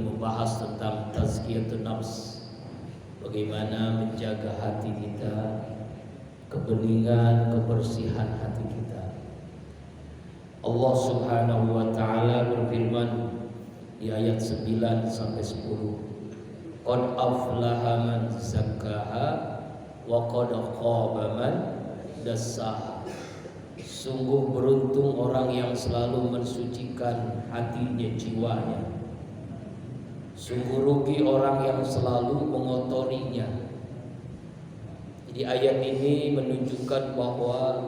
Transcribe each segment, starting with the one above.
membahas tentang tazkiyatun nafs, bagaimana menjaga hati kita, kebeningan, kebersihan hati kita. Allah Subhanahu wa taala berfirman di ayat 9 sampai 10, qad aflaha man zakkaha wa qad khaba man dassaha. Sungguh beruntung orang yang selalu mensucikan hatinya, jiwanya. Sungguh rugi orang yang selalu mengotorinya. Jadi ayat ini menunjukkan bahwa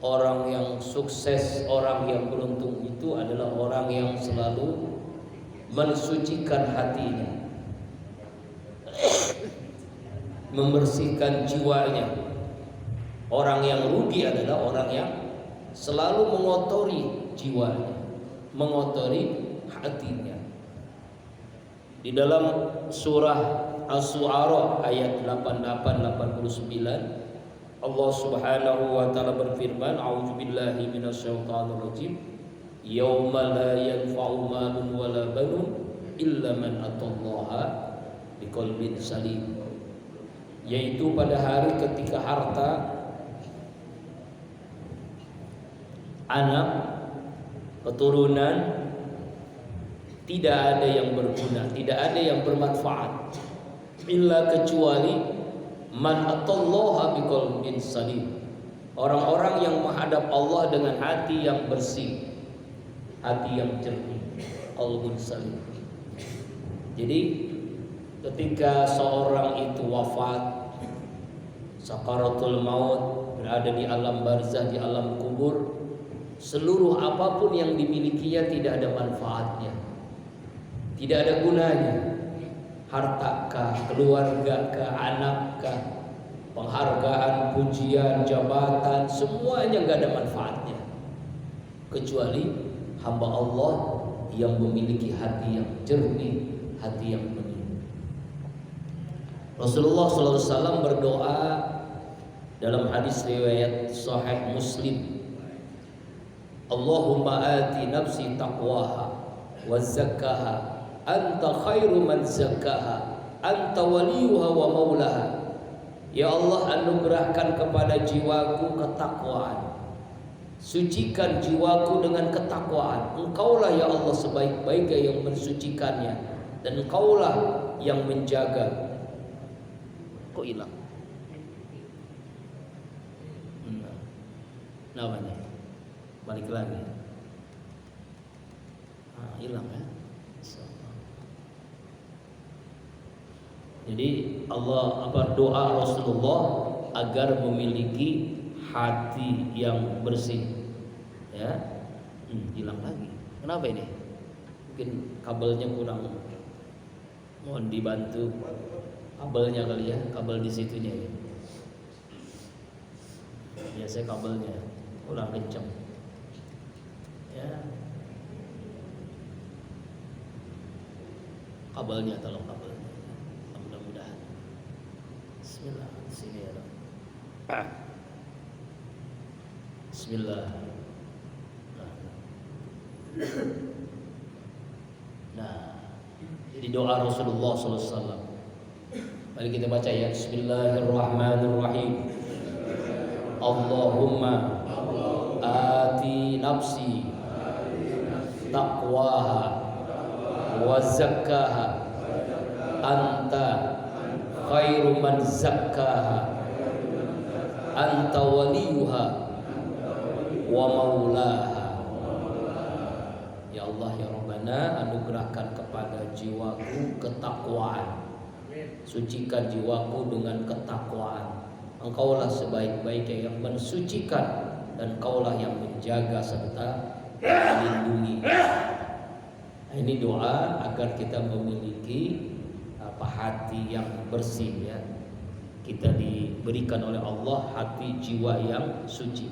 orang yang sukses, orang yang beruntung itu adalah orang yang selalu mensucikan hatinya, membersihkan jiwanya. Orang yang rugi adalah orang yang selalu mengotori jiwanya, mengotori hatinya. Di dalam surah Asy-Syu'ara ayat 88-89 Allah Subhanahu wa taala berfirman, a'udzubillahi minasyaitonirrajim, yauma la yanfa'u malun wala banun illa man atallaha biqalbin salim. Yaitu pada hari ketika harta, anak, keturunan tidak ada yang berguna, tidak ada yang bermanfaat, illa kecuali man atallaha biqalbin salim, orang-orang yang menghadap Allah dengan hati yang bersih, hati yang jernih, qalbun salim. Jadi ketika seorang itu wafat, sakaratul maut, berada di alam barzah, di alam kubur, seluruh apapun yang dimilikinya tidak ada manfaatnya, tidak ada gunanya. Hartakah, keluargakah, anakkah, penghargaan, pujian, jabatan, semuanya nggak ada manfaatnya, kecuali hamba Allah yang memiliki hati yang jernih, hati yang bening. Rasulullah SAW berdoa dalam hadis riwayat Sahih Muslim, Allahumma ati nafsi taqwaha wa zakkaha anta khairu man zakkaha anta waliyuha wa maulaha. Ya Allah, anugerahkan kepada jiwaku ketakwaan, sucikan jiwaku dengan ketakwaan. Engkaulah ya Allah sebaik-baiknya yang mensucikannya, dan Engkaulah yang menjaga. Kok hilang? Namanya balik lagi. Hilang ya. Jadi Allah doa Rasulullah agar memiliki hati yang bersih. Ya, hilang lagi. Kenapa ini? Mungkin kabelnya kurang. Mohon dibantu kabelnya kali ya, kabel di situnya. Ya. Biasanya kabelnya kurang kencang. Ya. Kabelnya, tolong kabelnya. Mudah-mudahan. Bismillah, sini ya. Bismillah. Nah, jadi doa Rasulullah SAW. Mari kita baca ya. Bismillahirrahmanirrahim. Allahumma ati nafsi taqwaha wa zakkaha anta khairu man zakkaha anta waliyuha wa maulaha. Ya Allah ya Rabbana, anugerahkan kepada jiwaku ketakwaan, sucikan jiwaku dengan ketakwaan. Engkaulah sebaik-baiknya yang mensucikan, dan Engkaulah yang menjaga serta melindungi. Nah, ini doa agar kita memiliki hati yang bersih ya. Kita diberikan oleh Allah hati jiwa yang suci.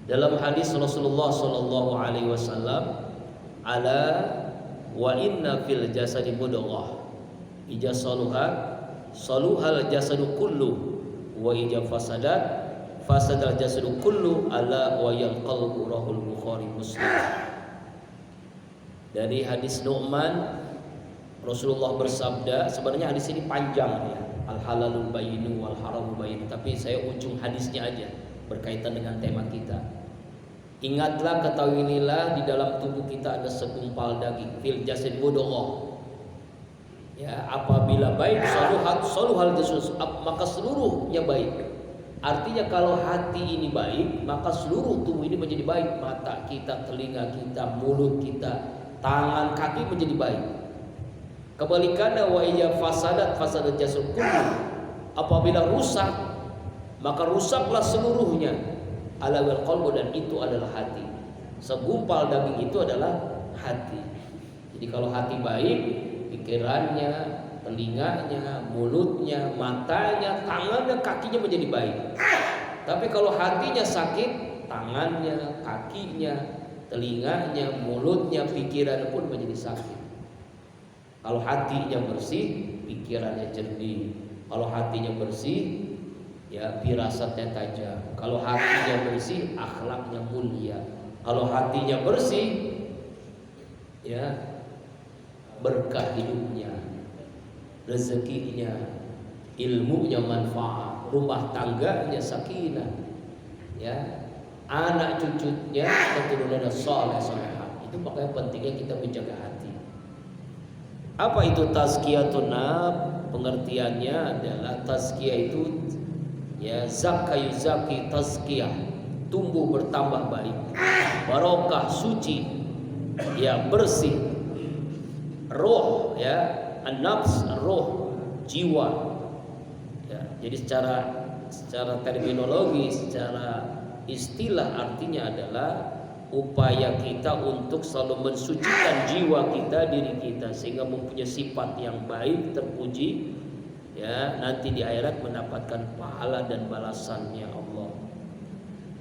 Dalam hadis Rasulullah sallallahu alaihi wasallam, ala wa inna fil jasadi mudghah ija saluhal jasadu kullu wa ija fasadal jasadu kullu ala wa yal qalbu rahul Bukhari Muslim. Dari hadis Nu'man, Rasulullah bersabda, sebenarnya hadis ini panjang ya, al halalul bayyinu wal haramul bayyinu, tapi saya ujung hadisnya aja berkaitan dengan tema kita. Ingatlah, ketahuilah di dalam tubuh kita ada segumpal daging, fil jasad mudghah. Ya, apabila baik saluhal jasad, maka seluruhnya baik. Artinya kalau hati ini baik, maka seluruh tubuh ini menjadi baik. Mata kita, telinga kita, mulut kita, tangan, kaki menjadi baik. Kebalikannya, wa iya fasadat jasad kullu. Apabila rusak, maka rusaklah seluruhnya. Ala wal qalbu, dan itu adalah hati. Segumpal daging itu adalah hati. Jadi kalau hati baik, pikirannya, telinganya, mulutnya, matanya, tangannya, kakinya menjadi baik. Tapi kalau hatinya sakit, tangannya, kakinya, telinganya, mulutnya, pikirannya pun menjadi sakit. Kalau hatinya bersih, pikirannya jernih. Kalau hatinya bersih, ya firasatnya tajam. Kalau hatinya bersih, akhlaknya mulia. Kalau hatinya bersih, ya berkah hidupnya, rezekinya, ilmunya manfaat, rumah tangganya sakinah, ya anak cucunya keturunannya saleh salehah. Itu makanya pentingnya kita menjaga hati. Apa itu tazkiyatun nafs? Pengertiannya adalah tazkiyah itu ya zaki tazkiyah, tumbuh bertambah baik, barokah, suci, ya bersih, roh, ya an-nafs, roh, jiwa. Ya, jadi secara terminologi, secara istilah artinya adalah upaya kita untuk selalu mensucikan jiwa kita, diri kita, sehingga mempunyai sifat yang baik, terpuji, ya nanti di akhirat mendapatkan pahala dan balasannya Allah.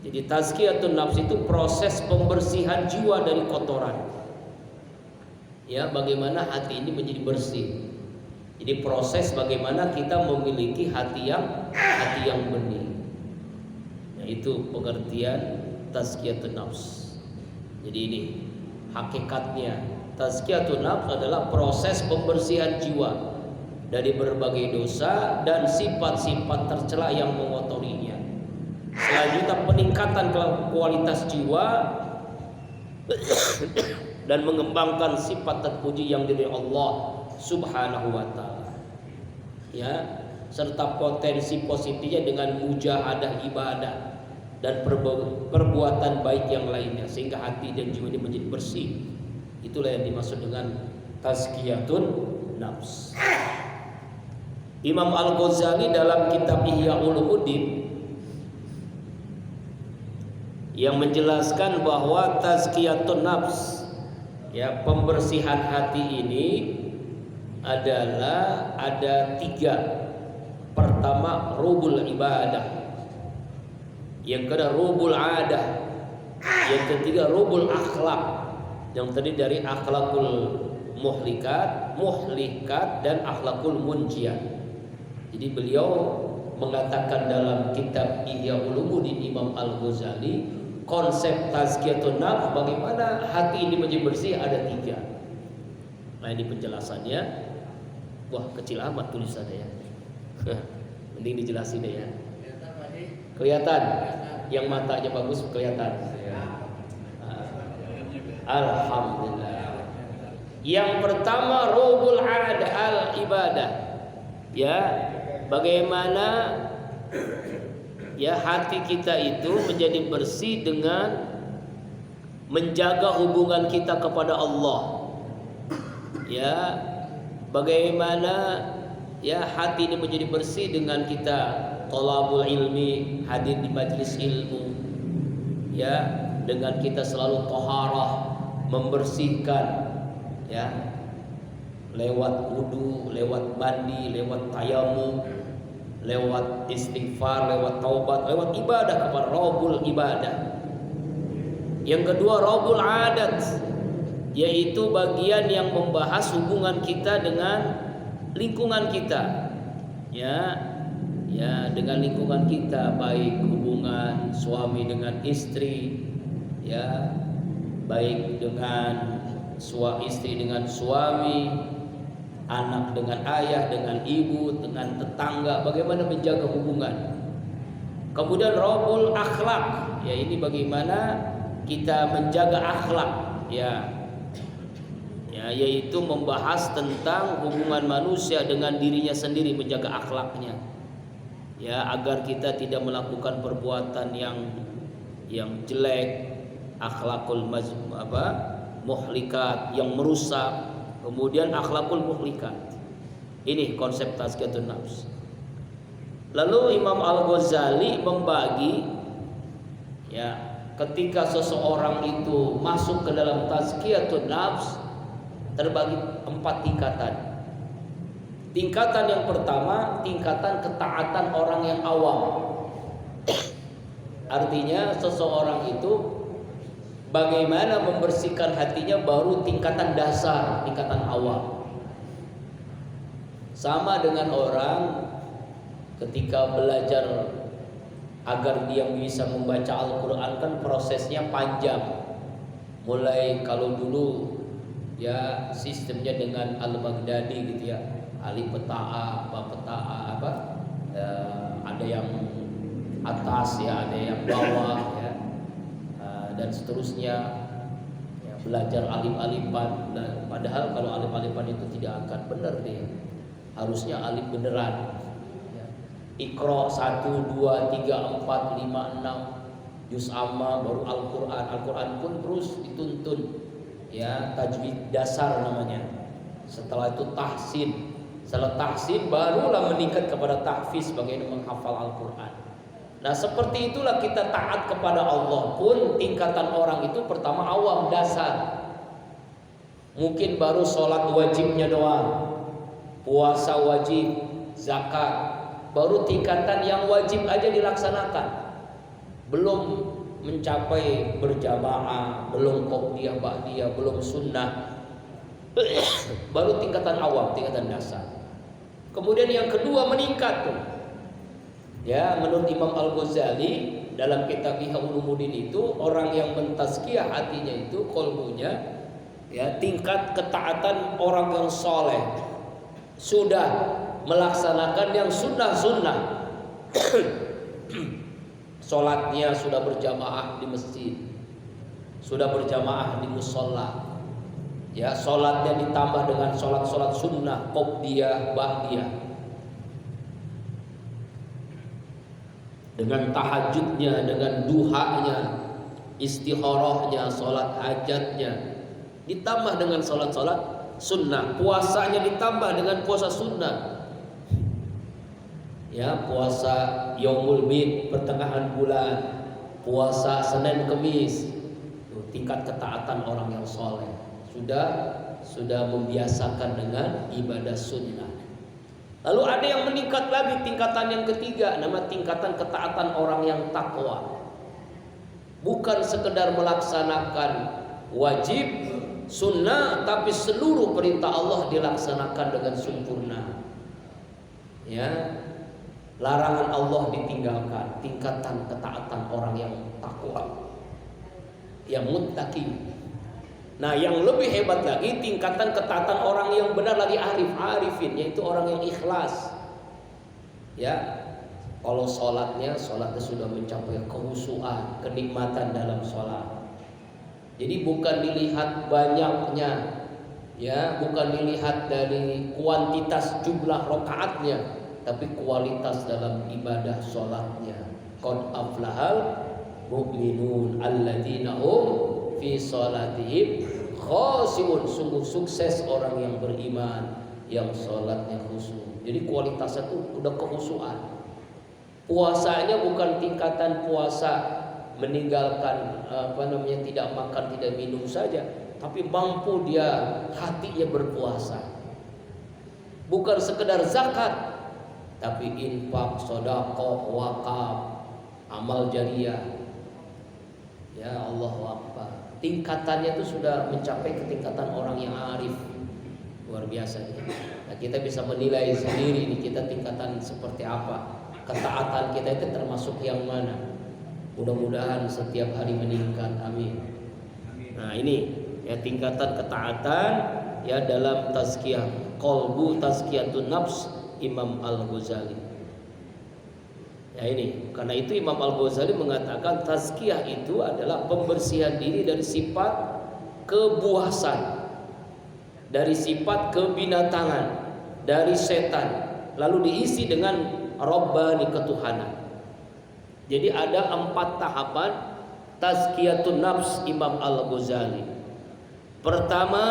Jadi tazkiyatun nafs itu proses pembersihan jiwa dari kotoran. Ya, bagaimana hati ini menjadi bersih. Jadi proses bagaimana kita memiliki hati yang bening. Nah, itu pengertian tazkiyatun nafs. Jadi ini hakikatnya, tazkiyatun nafs adalah proses pembersihan jiwa dari berbagai dosa dan sifat-sifat tercela yang mengotorinya. Selanjutnya peningkatan kualitas jiwa dan mengembangkan sifat terpuji yang dari Allah Subhanahu wa taala. Ya, serta potensi positifnya dengan mujahadah ibadah dan perbuatan baik yang lainnya, sehingga hati dan jiwa ini menjadi bersih. Itulah yang dimaksud dengan tazkiyatun nafs. Imam Al-Ghazali dalam kitab Ihya Ulumuddin yang menjelaskan bahwa tazkiyatun nafs, ya pembersihan hati ini adalah ada 3. Pertama, rubul ibadah. Yang kedua, rubul adah. Yang ketiga, rubul akhlak. Yang tadi dari akhlakul muhlikat dan akhlakul munjiat. Jadi beliau mengatakan dalam kitab Ihya Ulumuddin Imam Al-Ghazali, konsep tazkiyatun nafs, bagaimana hati ini menjadi bersih, ada 3. Nah, ini penjelasannya. Wah, kecil amat tulisannya ya. Mending dijelasin deh ya. Kelihatan? Yang matanya bagus kelihatan. Alhamdulillah. Yang pertama, rubul ada al ibadah. Ya, bagaimana ya hati kita itu menjadi bersih dengan menjaga hubungan kita kepada Allah. Ya, bagaimana ya hati ini menjadi bersih dengan kita thalabul ilmi, hadir di majelis ilmu, ya dengan kita selalu taharah, membersihkan, ya lewat wudu, lewat mandi, lewat tayamum, lewat istighfar, lewat taubat, lewat ibadah kepada Rabbul ibadah. Yang kedua, Rabbul adat, yaitu bagian yang membahas hubungan kita dengan lingkungan kita, ya dengan lingkungan kita, baik hubungan suami dengan istri, ya baik dengan istri dengan suami, anak dengan ayah, dengan ibu, dengan tetangga, bagaimana menjaga hubungan. Kemudian robul akhlak, ya ini bagaimana kita menjaga akhlak, ya yaitu membahas tentang hubungan manusia dengan dirinya sendiri, menjaga akhlaknya, ya agar kita tidak melakukan perbuatan yang jelek, akhlakul muhlikat, yang merusak. Kemudian akhlakul muhlikat, ini konsep tazkiyatun nafs. Lalu Imam Al-Ghazali membagi, ya ketika seseorang itu masuk ke dalam tazkiyatun nafs terbagi 4 tingkatan. Tingkatan yang pertama, tingkatan ketaatan orang yang awam. Artinya seseorang itu bagaimana membersihkan hatinya baru tingkatan dasar, tingkatan awal. Sama dengan orang ketika belajar agar dia bisa membaca Al-Quran, kan prosesnya panjang. Mulai kalau dulu ya sistemnya dengan Al-Baghdadi gitu ya, alif peta'a, ba peta'a, ada yang atas ya, ada yang bawah ya, dan seterusnya ya, belajar alif-alifan. Nah, padahal kalau alif-alifan itu tidak akan benar dia, harusnya alif beneran ya. Iqra 1, 2, 3, 4, 5, 6 juz amma, baru Al-Quran. Al-Quran pun terus dituntun ya, tajwid dasar namanya. Setelah itu tahsin, setelah tahsin barulah meningkat kepada tahfiz, bagaimana menghafal Al-Quran. Nah seperti itulah kita taat kepada Allah pun tingkatan orang itu pertama awam, dasar. Mungkin baru sholat wajibnya doang, puasa wajib, zakat, baru tingkatan yang wajib aja dilaksanakan, belum mencapai berjamaah, belum qobliyah ba'diyah, belum sunnah, baru tingkatan awam, tingkatan dasar. Kemudian yang kedua meningkat tuh. Ya, menurut Imam Al-Ghazali dalam kitab Ihya Ulumuddin itu, orang yang mentazkiyah hatinya itu, qalbunya, ya tingkat ketaatan orang yang soleh, sudah melaksanakan yang sunnah-sunnah. Sholatnya sudah berjamaah di masjid, sudah berjamaah di musola, ya sholatnya ditambah dengan sholat sunnah, qobliyah, ba'diyah, dengan tahajudnya, dengan duhanya, istikharahnya, sholat hajatnya, ditambah dengan sholat sunnah, puasanya ditambah dengan puasa sunnah, ya puasa Yaumul Bid, pertengahan bulan, puasa Senin Kemis. Tingkat ketaatan orang yang soleh sudah membiasakan dengan ibadah sunnah. Lalu ada yang meningkat lagi, tingkatan yang ketiga, nama tingkatan ketaatan orang yang takwa. Bukan sekedar melaksanakan wajib, sunnah, tapi seluruh perintah Allah dilaksanakan dengan sempurna. Ya, larangan Allah ditinggalkan. Tingkatan ketaatan orang yang takwa, yang muttaqi. Nah, yang lebih hebat lagi tingkatan ketaatan orang yang benar lagi arifin, yaitu orang yang ikhlas. Ya, kalau sholatnya sudah mencapai kehusuan, kenikmatan dalam sholat. Jadi bukan dilihat banyaknya, ya, bukan dilihat dari kuantitas jumlah rakaatnya, tapi kualitas dalam ibadah sholatnya. Qad aflahal mu'minun alladzina hum fi sholatihim khashi'un. Sungguh sukses orang yang beriman yang sholatnya khusyuk. Jadi kualitasnya itu udah kekhusyuan. Puasanya bukan tingkatan puasa meninggalkan tidak makan tidak minum saja, tapi mampu dia hatinya berpuasa. Bukan sekedar zakat, tapi infak, sedekah, wakaf, amal jariyah. Ya Allahu Akbar. Tingkatannya itu sudah mencapai ketingkatan orang yang arif. Luar biasa. Nah, kita bisa menilai sendiri nih, kita tingkatan seperti apa, ketaatan kita itu termasuk yang mana. Mudah-mudahan setiap hari meningkat, amin. Nah ini ya tingkatan ketaatan ya dalam tazkiyah qalbu, tazkiyatun nafs Imam Al-Ghazali. Ya ini, karena itu Imam Al-Ghazali mengatakan tazkiyah itu adalah pembersihan diri dari sifat kebuasan, dari sifat kebinatangan, dari setan, lalu diisi dengan Rabbani, ketuhanan. Jadi ada 4 tahapan tazkiyatun nafs Imam Al-Ghazali. Pertama,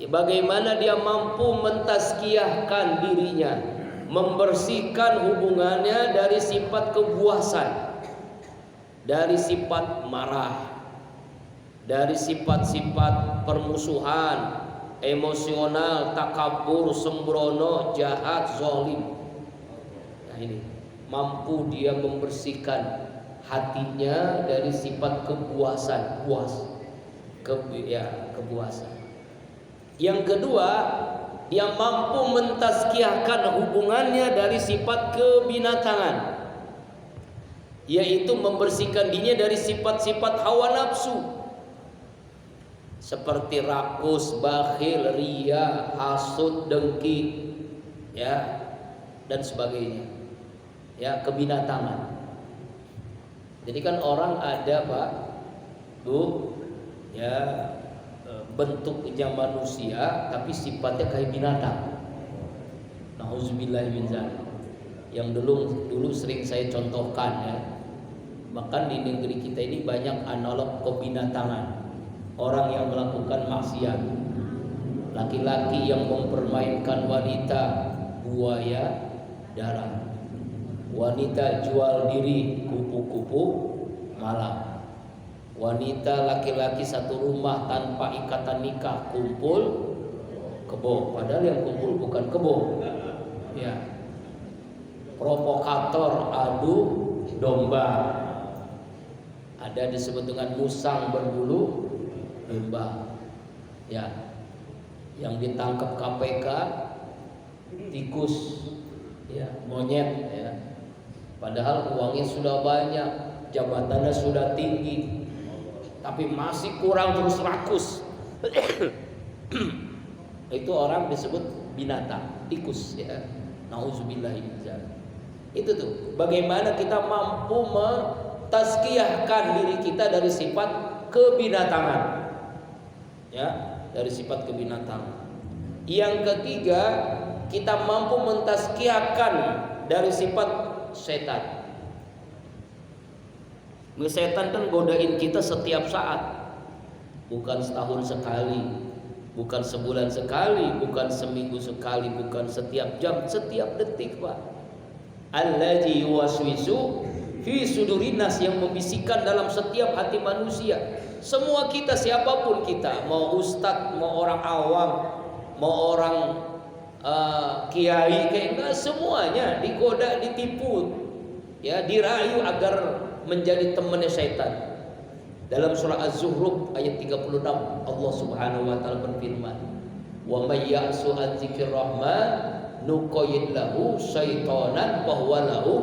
bagaimana dia mampu mentazkiyahkan dirinya, membersihkan hubungannya dari sifat kebuasan, dari sifat marah, dari sifat-sifat permusuhan, emosional, takabur, sembrono, jahat, zalim. Nah ini, mampu dia membersihkan hatinya dari sifat kepuasan, kepuasan. Yang kedua, dia mampu mentazkiyahkan hubungannya dari sifat kebinatangan, yaitu membersihkan dirinya dari sifat-sifat hawa nafsu seperti rakus, bakhil, riya, hasud, dengki, ya, dan sebagainya. Ya, kebinatangan. Jadi kan orang ada, Pak, Bu, ya, bentuknya manusia tapi sifatnya kayak binatang. Nauzubillahi min dzalik. Yang dulu sering saya contohkan, ya. Bahkan di negeri kita ini banyak analog kebinatangan. Orang yang melakukan maksiat, laki-laki yang mempermainkan wanita, buaya darat, wanita jual diri, kupu-kupu malam, wanita laki-laki satu rumah tanpa ikatan nikah, kumpul kebo, padahal yang kumpul bukan kebo, ya, provokator adu domba, ada disebut dengan musang berbulu domba, ya, yang ditangkap KPK tikus, ya, monyet, ya, padahal uangnya sudah banyak, jabatannya sudah tinggi, tapi masih kurang, terus rakus. Itu orang disebut binatang, tikus, ya. Nauzubillahi min dzalik. Itu tuh, bagaimana kita mampu mentazkiyahkan diri kita dari sifat kebinatangan, ya, dari sifat kebinatangan. Yang ketiga, kita mampu mentazkiyahkan dari sifat setan. Setan kan godain kita setiap saat, bukan setahun sekali, bukan sebulan sekali, bukan seminggu sekali, bukan setiap jam, setiap detik, Pak. Allazi yuwaswisu fi sudurin nas, yang membisikkan dalam setiap hati manusia. Semua kita, siapapun kita, mau ustadz, mau orang awam, mau orang kiai, kayak enggak, semuanya digoda, ditipu, ya, dirayu agar menjadi temannya syaitan. Dalam surah Az-Zukhruf ayat 36, Allah Subhanahu wa taala berfirman, "Wa may ya'su an dzikrir rahman nuqayyid lahu syaitanan fa huwa lahu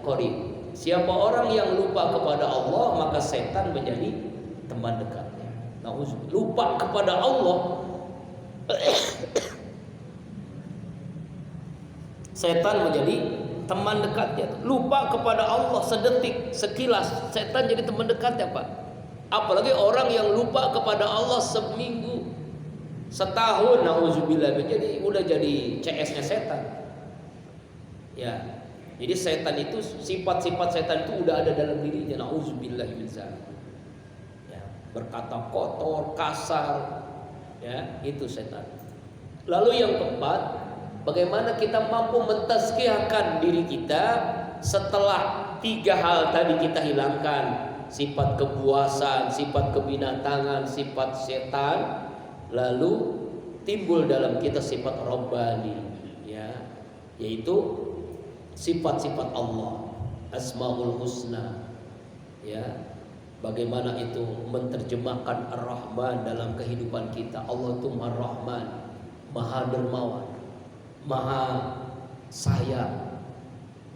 qarin." Siapa orang yang lupa kepada Allah, maka setan menjadi teman dekatnya. Lupa kepada Allah, setan menjadi teman dekatnya. Lupa kepada Allah sedetik, sekilas, setan jadi teman dekatnya, Pak. Apalagi orang yang lupa kepada Allah seminggu, setahun, nauzubillah, udah jadi CS-nya setan. Ya. Jadi setan itu, sifat-sifat setan itu udah ada dalam dirinya, nauzubillah min dzalik. Ya, berkata kotor, kasar, ya, itu setan. Lalu yang keempat, bagaimana kita mampu mentazkiyahkan diri kita setelah 3 hal tadi kita hilangkan, sifat kebuasan, sifat kebinatangan, sifat setan, lalu timbul dalam kita sifat Rabbani, ya, yaitu sifat-sifat Allah, Asmaul Husna, ya. Bagaimana itu menerjemahkan Ar-Rahman dalam kehidupan kita. Allah itu Maha Rahman, Maha Dermawan, Maha Sayang.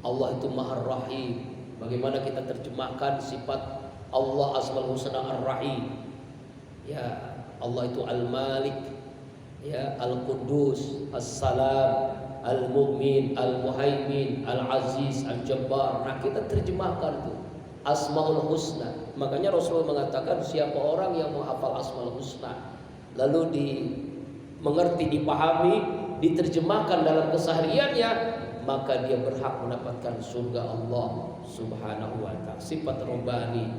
Allah itu Maha Rahim. Bagaimana kita terjemahkan sifat Allah Asmaul Husna Ar-Rahim? Ya, Allah itu Al-Malik, ya, Al-Quddus, As-Salam, Al-Mu'min, Al-Muhaimin, Al-Aziz, Al-Jabbar. Nah, kita terjemahkan tuh Asmaul Husna. Makanya Rasulullah mengatakan siapa orang yang menghafal Asmaul Husna lalu mengerti, dipahami, diterjemahkan dalam kesehariannya, maka dia berhak mendapatkan surga Allah Subhanahu wa ta'ala. Sifat Rabbani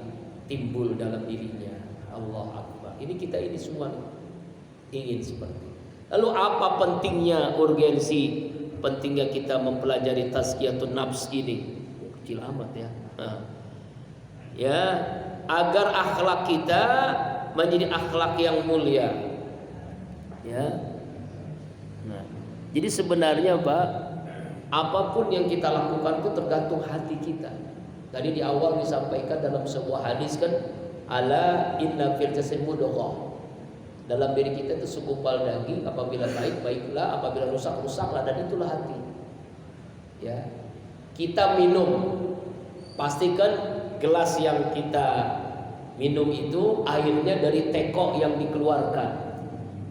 timbul dalam dirinya. Allah Akbar. Ini kita ini semua ingin seperti itu. Lalu apa pentingnya, urgensi pentingnya kita mempelajari tazkiyatun nafs ini? Kecil amat ya. Ya, agar akhlak kita menjadi akhlak yang mulia. Ya. Nah, jadi sebenarnya Pak, apapun yang kita lakukan itu tergantung hati kita. Tadi di awal disampaikan dalam sebuah hadis kan, ala inna fil jasadi mudghah. Dalam diri kita itu segumpal daging, apabila baik baiklah, apabila rusak rusaklah, dan itulah hati. Ya. Kita minum, pastikan gelas yang kita minum itu airnya dari teko yang dikeluarkan.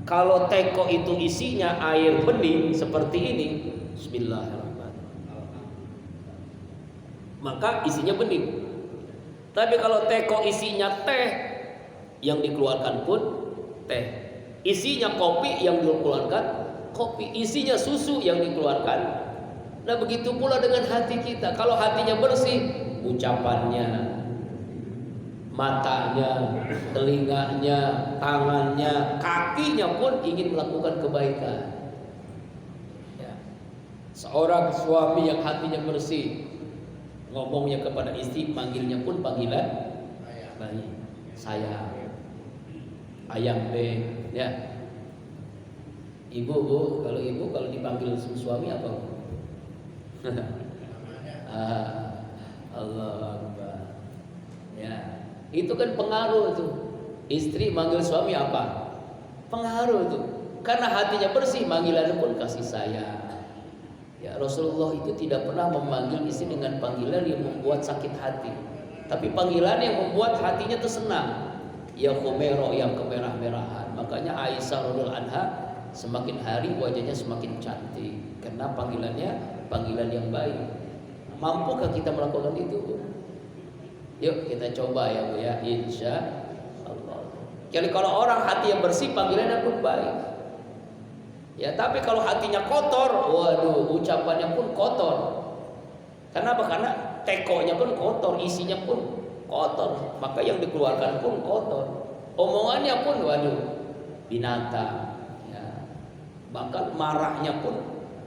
Kalau teko itu isinya air bening seperti ini, bismillahirrahmanirrahim, maka isinya bening. Tapi kalau teko isinya teh, yang dikeluarkan pun teh. Isinya kopi, yang dikeluarkan kopi. Isinya susu, yang dikeluarkan. Nah, begitu pula dengan hati kita. Kalau hatinya bersih, ucapannya, matanya, telinganya, tangannya, kakinya pun ingin melakukan kebaikan. Ya. Seorang suami yang hatinya bersih, ngomongnya kepada istri, manggilnya pun panggilan baik, sayang, ayam be, ya. Ibu, bu, kalau dipanggil suami apa? Allah Akbar. Ya. Itu kan pengaruh tuh. Istri manggil suami apa? Pengaruh tuh. Karena hatinya bersih, manggilannya pun kasih sayang. Ya, Rasulullah itu tidak pernah memanggil istri dengan panggilan yang membuat sakit hati, tapi panggilan yang membuat hatinya tuh senang. Ya Khumairah, yang kemerah-merahan. Makanya Aisyah radhiyallahu anha semakin hari wajahnya semakin cantik karena panggilannya panggilan yang baik. Mampukah kita melakukan itu? Yuk kita coba ya Bu ya, insya Allah. Jadi kalau orang hati yang bersih, panggilannya pun baik. Ya, tapi kalau hatinya kotor, waduh, ucapannya pun kotor. Kenapa? Karena tekonya pun kotor, isinya pun kotor, maka yang dikeluarkan pun kotor. Omongannya pun waduh, binatang. Ya. Bahkan marahnya pun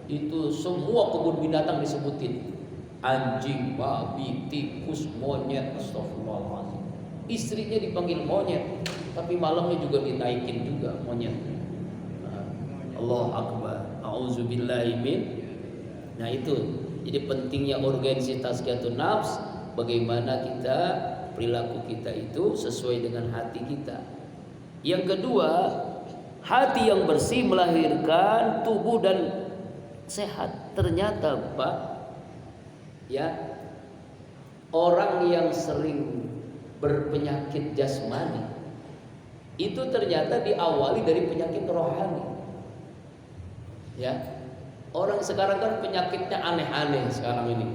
itu semua kebun binatang disebutin. Anjing, babi, tikus, monyet, astagfirullahaladzim. Istrinya dipanggil monyet, tapi malamnya juga dinaikin juga monyet. Allah Akbar. A'udzubillahi min. Nah itu. Jadi pentingnya urgensi tazkiyatun nafs. Bagaimana kita, perilaku kita itu sesuai dengan hati kita. Yang kedua, hati yang bersih melahirkan tubuh dan sehat. Ternyata Pak, ya, orang yang sering berpenyakit jasmani itu ternyata diawali dari penyakit rohani. Ya, orang sekarang kan penyakitnya aneh-aneh sekarang ini.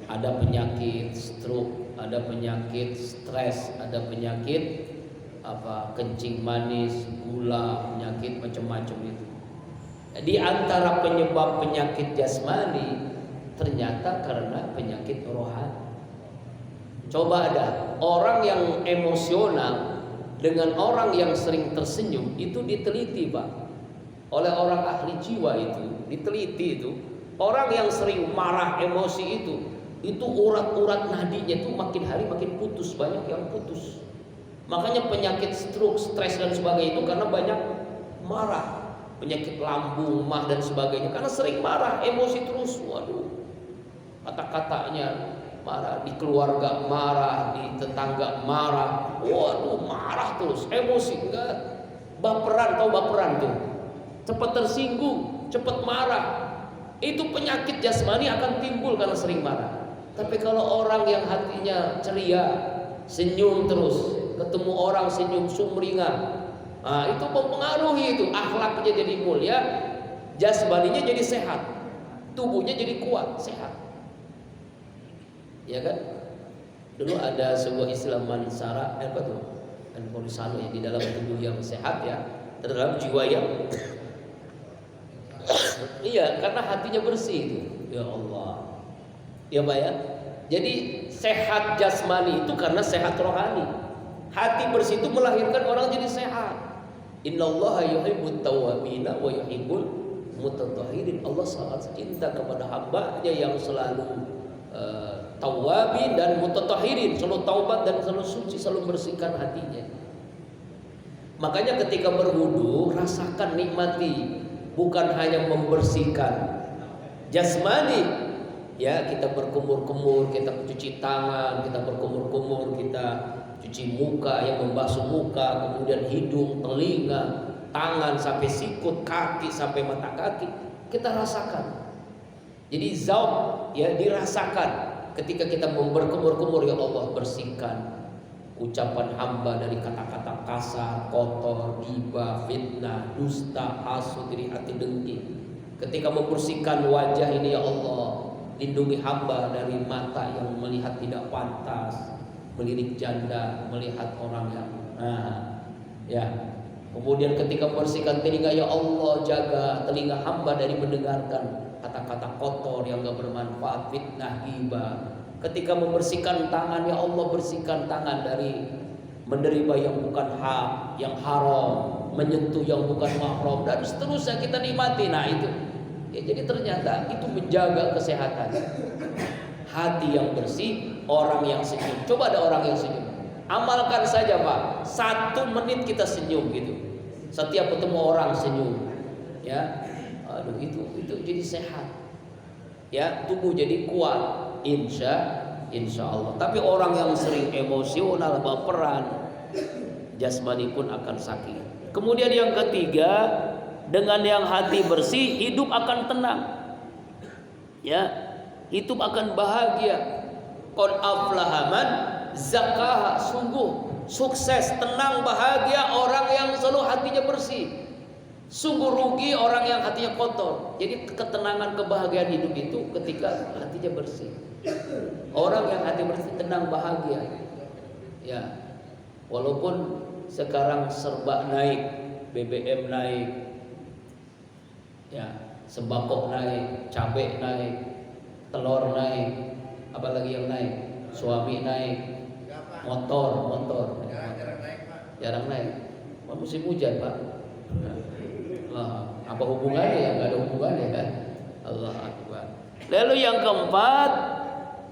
Ada penyakit stroke, ada penyakit stres, ada penyakit kencing manis, gula, penyakit macam-macam itu. Di antara penyebab penyakit jasmani ternyata karena penyakit rohani. Coba ada orang yang emosional dengan orang yang sering tersenyum itu diteliti Pak. Oleh orang ahli jiwa itu diteliti itu orang yang sering marah emosi itu urat-urat nadinya itu makin hari makin putus, banyak yang putus. Makanya penyakit stroke, stres dan sebagainya itu karena banyak marah, penyakit lambung, mah dan sebagainya karena sering marah, emosi terus. Waduh, kata-katanya marah, di keluarga marah, di tetangga marah, waduh marah terus, emosi enggak, baperan, tahu baperan tuh. Cepat tersinggung, cepat marah. Itu penyakit jasmani akan timbul karena sering marah. Tapi kalau orang yang hatinya ceria, senyum terus, ketemu orang senyum sumringah, Nah, itu mempengaruhi itu, akhlaknya jadi mulia, jasmaninya jadi sehat, tubuhnya jadi kuat, sehat. Ya kan? Dulu ada sebuah istilah mansara, apa tuh? Mansara ya, di dalam tubuh yang sehat ya, terdalam jiwa yang iya, karena hatinya bersih itu. Ya Allah. Ya Pak ya. Jadi sehat jasmani itu karena sehat rohani. Hati bersih itu melahirkan orang jadi sehat. Innallaha yuhibbut tawwabina wa yuhibbul mutatahhirin. Allah sangat cinta kepada hamba-Nya yang selalu tawwabin dan mutatahhirin, selalu taubat dan selalu suci, selalu bersihkan hatinya. Makanya ketika berwudu rasakan, nikmati, bukan hanya membersihkan jasmani, ya kita berkumur-kumur, kita cuci tangan, kita berkumur-kumur, kita cuci muka, yang membasuh muka, kemudian hidung, telinga, tangan sampai sikut, kaki sampai mata kaki, kita rasakan. Jadi zaum ya dirasakan ketika kita berkumur-kumur, ya Allah bersihkan ucapan hamba dari kata-kata kasar, kotor, ghibah, fitnah, dusta, hasud, iri hati, dengki. Ketika membersihkan wajah ini, ya Allah lindungi hamba dari mata yang melihat tidak pantas, melirik janda, melihat orang yang ya. Kemudian ketika membersihkan telinga, ya Allah jaga telinga hamba dari mendengarkan kata-kata kotor yang gak bermanfaat, fitnah, ghibah. Ketika membersihkan tangan, ya Allah bersihkan tangan dari menerima yang bukan hak, yang haram, menyentuh yang bukan mahram, dan seterusnya kita nikmati. Nah itu ya, jadi ternyata itu menjaga kesehatan hati yang bersih, orang yang senyum. Coba ada orang yang senyum, amalkan saja Pak, 1 menit kita senyum gitu, setiap ketemu orang senyum ya. Aduh, itu jadi sehat ya, tubuh jadi kuat, insya Allah. Tapi orang yang sering emosional, baperan, jasmani pun akan sakit. Kemudian yang ketiga, dengan yang hati bersih, hidup akan tenang ya, hidup akan bahagia. Qad aflaha man zakkaha, sungguh sukses, tenang, bahagia orang yang selalu hatinya bersih. Sungguh rugi orang yang hatinya kotor. Jadi ketenangan, kebahagiaan hidup itu ketika hatinya bersih. Orang yang hati bersih tenang, bahagia. Ya, walaupun sekarang serba naik, BBM naik, ya, sembako naik, cabai naik, telur naik, apalagi yang naik, suami naik, motor, jarang naik. Musim hujan Pak. Apa hubungannya ya? Gak ada hubungannya kan? Allah Akbar. Lalu yang keempat,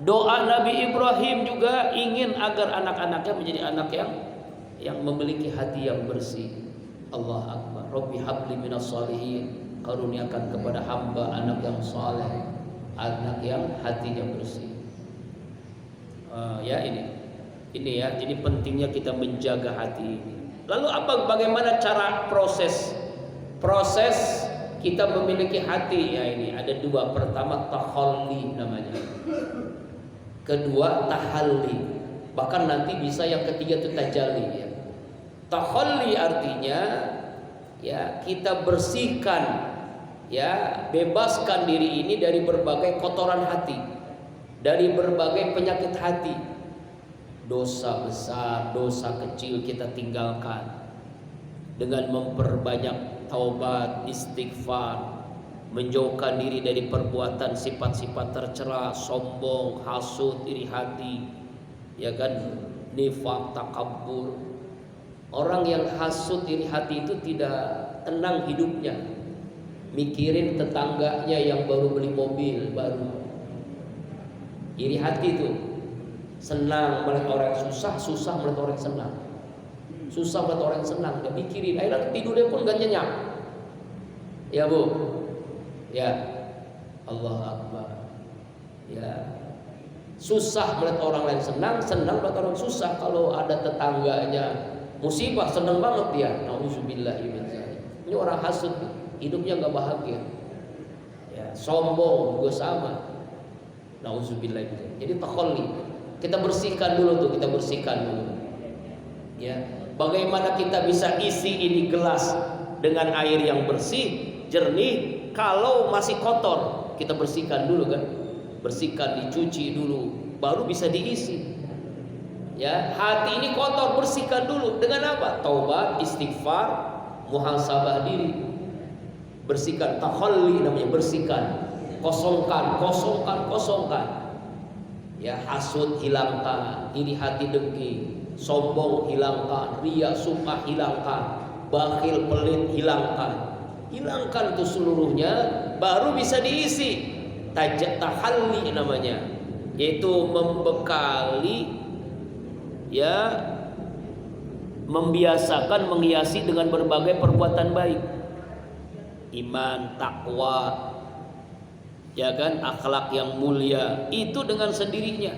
doa Nabi Ibrahim juga ingin agar anak-anaknya menjadi anak yang memiliki hati yang bersih. Allah Akbar. Rabbi habli minas shalihin, karuniakan kepada hamba anak yang saleh, anak yang hatinya bersih. Ya ini ya. Jadi pentingnya kita menjaga hati ini. Lalu bagaimana cara proses kita memiliki hati? Ya ini ada 2. Pertama takhalli namanya, kedua tahalli, bahkan nanti bisa yang ketiga itu tajalli ya. Takhalli artinya ya kita bersihkan ya, bebaskan diri ini dari berbagai kotoran hati, dari berbagai penyakit hati. Dosa besar, dosa kecil kita tinggalkan dengan memperbanyak taubat, istighfar, menjauhkan diri dari perbuatan sifat-sifat tercela, sombong, hasud, iri hati, ya kan, nifaq, takabur. Orang yang hasud, iri hati itu tidak tenang hidupnya, mikirin tetangganya yang baru beli mobil baru. Iri hati itu senang melihat orang susah, susah melihat orang senang. Susah buat orang senang, dia mikirin, akhirnya tidurnya pun gak nyenyak. Ya Bu, ya Allah Akbar. Ya, susah melihat orang lain senang, senang melihat orang susah. Kalau ada tetangganya musibah, senang banget dia. Nauzubillahi min dzalik. Ini orang hasud, hidupnya gak bahagia. Ya, sombong juga sama. Nauzubillahi min dzalik. Jadi takhalli, kita bersihkan dulu tuh, kita bersihkan dulu. Ya. Bagaimana kita bisa isi ini gelas dengan air yang bersih, jernih, kalau masih kotor? Kita bersihkan dulu kan, bersihkan, dicuci dulu, baru bisa diisi. Ya, hati ini kotor, bersihkan dulu dengan apa? Taubat, istighfar, muhasabah diri. Bersihkan, takhalli namanya, bersihkan, kosongkan. Ya, hasud hilangkan, iri hati dengki, sombong hilangkan, riya sum'ah hilangkan, bakhil pelit hilangkan. Hilangkan itu seluruhnya, baru bisa diisi. Tahalli namanya, yaitu membekali, ya, membiasakan, menghiasi dengan berbagai perbuatan baik, iman, takwa, ya kan, akhlak yang mulia, itu dengan sendirinya